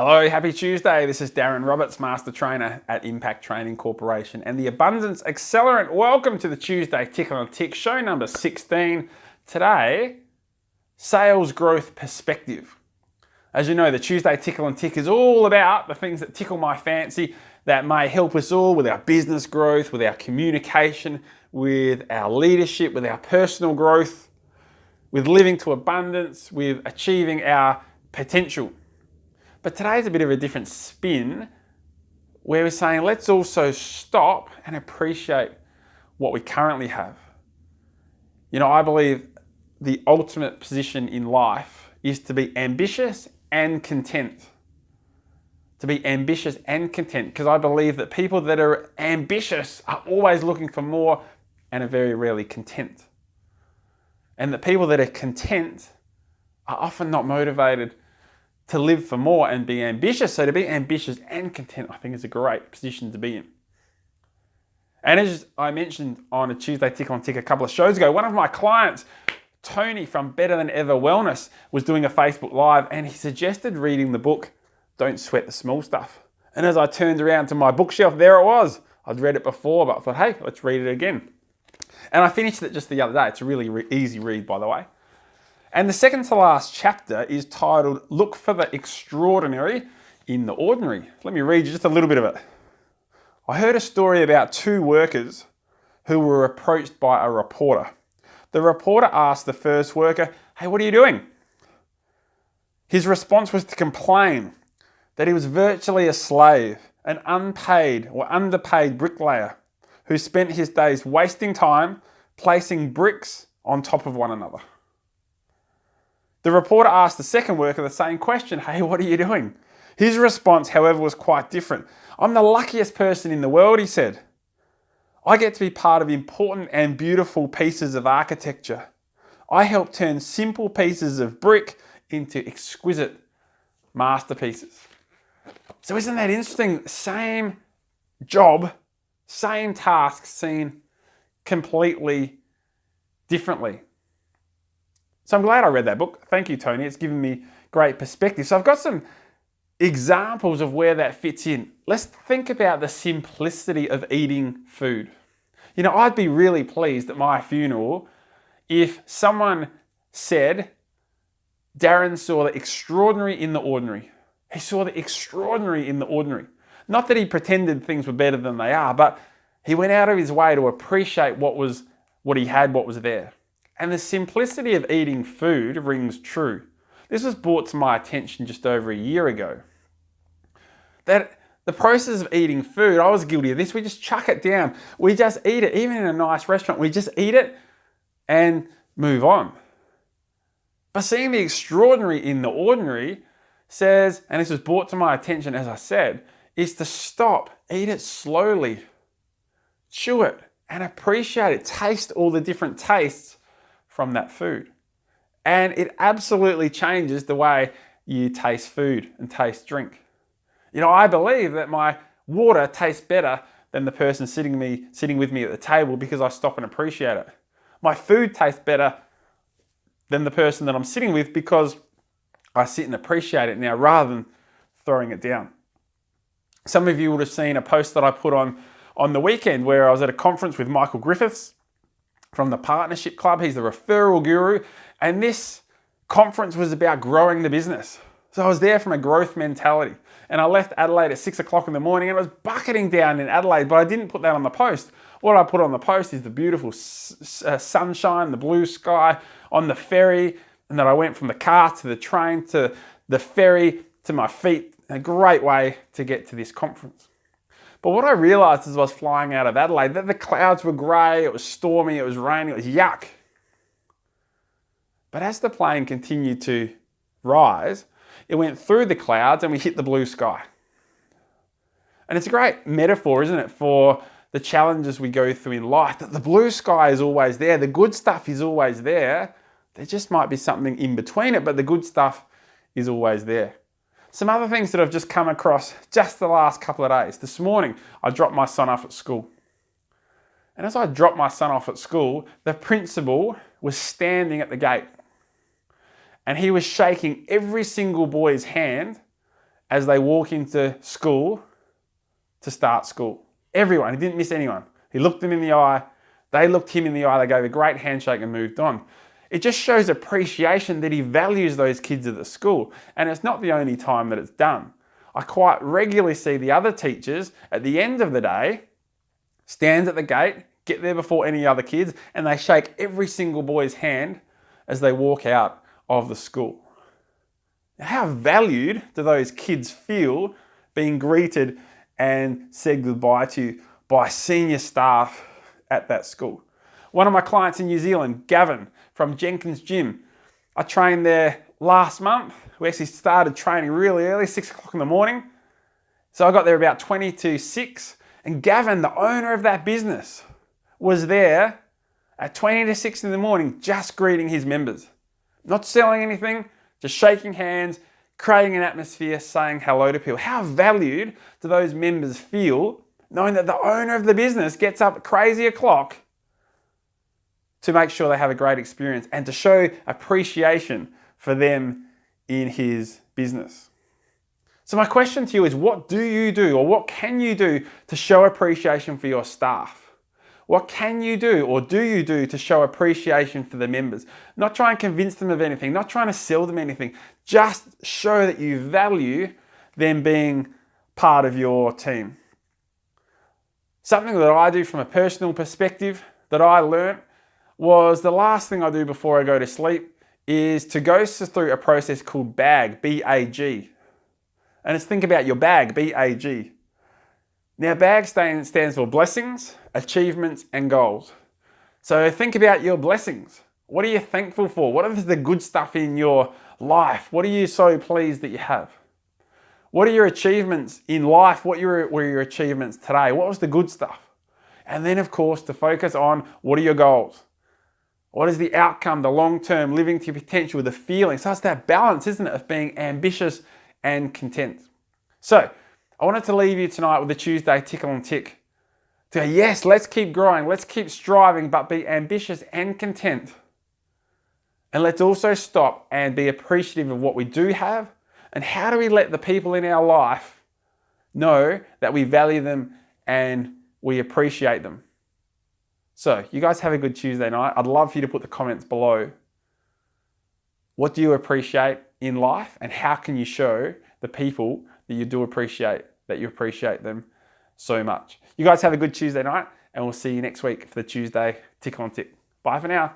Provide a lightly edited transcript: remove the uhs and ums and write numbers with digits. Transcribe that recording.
Hello, happy Tuesday. This is Darren Roberts, Master Trainer at Impact Training Corporation and the Abundance Accelerant. Welcome to the Tuesday Tickle and Tick, show number 16. Today, sales growth perspective. As you know, the Tuesday Tickle and Tick is all about the things that tickle my fancy that may help us all with our business growth, with our communication, with our leadership, with our personal growth, with living to abundance, with achieving our potential. But today's a bit of a different spin where we're saying let's also stop and appreciate what we currently have. You know, I believe the ultimate position in life is to be ambitious and content. To be ambitious and content, because I believe that people that are ambitious are always looking for more and are very rarely content. And the people that are content are often not motivated to live for more and be ambitious. So to be ambitious and content, I think, is a great position to be in. And as I mentioned on a Tuesday Tick on Tick a couple of shows ago, one of my clients, Tony from Better Than Ever Wellness, was doing a Facebook Live and he suggested reading the book, Don't Sweat the Small Stuff. And as I turned around to my bookshelf, there it was. I'd read it before, but I thought, hey, let's read it again. And I finished it just the other day. It's a really easy read, by the way. And the second to last chapter is titled, Look for the Extraordinary in the Ordinary. Let me read you just a little bit of it. I heard a story about two workers who were approached by a reporter. The reporter asked the first worker, hey, what are you doing? His response was to complain that he was virtually a slave, an unpaid or underpaid bricklayer who spent his days wasting time placing bricks on top of one another. The reporter asked the second worker the same question, hey, what are you doing? His response, however, was quite different. I'm the luckiest person in the world, he said. I get to be part of important and beautiful pieces of architecture. I help turn simple pieces of brick into exquisite masterpieces. So isn't that interesting? Same job, same task, seen completely differently. So I'm glad I read that book. Thank you, Tony. It's given me great perspective. So I've got some examples of where that fits in. Let's think about the simplicity of eating food. You know, I'd be really pleased at my funeral if someone said, Darren saw the extraordinary in the ordinary. He saw the extraordinary in the ordinary. Not that he pretended things were better than they are, but he went out of his way to appreciate what he had, what was there. And the simplicity of eating food rings true. This was brought to my attention just over a year ago. That the process of eating food, I was guilty of this, we just chuck it down. We just eat it, even in a nice restaurant, we just eat it and move on. But seeing the extraordinary in the ordinary says, and this was brought to my attention as I said, is to stop, eat it slowly, chew it and appreciate it, taste all the different tastes from that food. And it absolutely changes the way you taste food and taste drink. You know, I believe that my water tastes better than the person sitting with me at the table because I stop and appreciate it. My food tastes better than the person that I'm sitting with because I sit and appreciate it now rather than throwing it down. Some of you would have seen a post that I put on the weekend where I was at a conference with Michael Griffiths from the Partnership Club. He's the referral guru. And this conference was about growing the business. So I was there from a growth mentality. And I left Adelaide at 6 o'clock in the morning and it was bucketing down in Adelaide, but I didn't put that on the post. What I put on the post is the beautiful sunshine, the blue sky on the ferry, and that I went from the car to the train to the ferry to my feet. A great way to get to this conference. But what I realized as I was flying out of Adelaide, that the clouds were grey, it was stormy, it was raining, it was yuck. But as the plane continued to rise, it went through the clouds and we hit the blue sky. And it's a great metaphor, isn't it, for the challenges we go through in life, that the blue sky is always there, the good stuff is always there. There just might be something in between it, but the good stuff is always there. Some other things that I've just come across just the last couple of days. This morning, I dropped my son off at school. And as I dropped my son off at school, the principal was standing at the gate. And he was shaking every single boy's hand as they walk into school to start school. Everyone, he didn't miss anyone. He looked them in the eye, they looked him in the eye, they gave a great handshake and moved on. It just shows appreciation that he values those kids at the school. And it's not the only time that it's done. I quite regularly see the other teachers at the end of the day stand at the gate, get there before any other kids, and they shake every single boy's hand as they walk out of the school. How valued do those kids feel being greeted and said goodbye to by senior staff at that school? One of my clients in New Zealand, Gavin from Jenkins Gym, I trained there last month. We actually started training really early, 6 o'clock in the morning. So I got there about 20 to 6, and Gavin, the owner of that business, was there at 20 to 6 in the morning just greeting his members. Not selling anything, just shaking hands, creating an atmosphere, saying hello to people. How valued do those members feel knowing that the owner of the business gets up at crazy o'clock to make sure they have a great experience and to show appreciation for them in his business? So my question to you is, what do you do, or what can you do to show appreciation for your staff? What can you do, or do you do, to show appreciation for the members? Not try and convince them of anything, not trying to sell them anything. Just show that you value them being part of your team. Something that I do from a personal perspective that I learnt was the last thing I do before I go to sleep is to go through a process called BAG, B-A-G. And it's think about your bag, B-A-G. Now, BAG stands for blessings, achievements, and goals. So think about your blessings. What are you thankful for? What is the good stuff in your life? What are you so pleased that you have? What are your achievements in life? What were your achievements today? What was the good stuff? And then, of course, to focus on what are your goals? What is the outcome, the long-term, living to your potential, the feeling? So it's that balance, isn't it, of being ambitious and content. So I wanted to leave you tonight with a Tuesday Tickle and Tick. To go, yes, let's keep growing, let's keep striving, but be ambitious and content. And let's also stop and be appreciative of what we do have, and how do we let the people in our life know that we value them and we appreciate them. So you guys have a good Tuesday night. I'd love for you to put the comments below. What do you appreciate in life, and how can you show the people that you do appreciate, that you appreciate them so much? You guys have a good Tuesday night, and we'll see you next week for the Tuesday Tickle and Tick. Bye for now.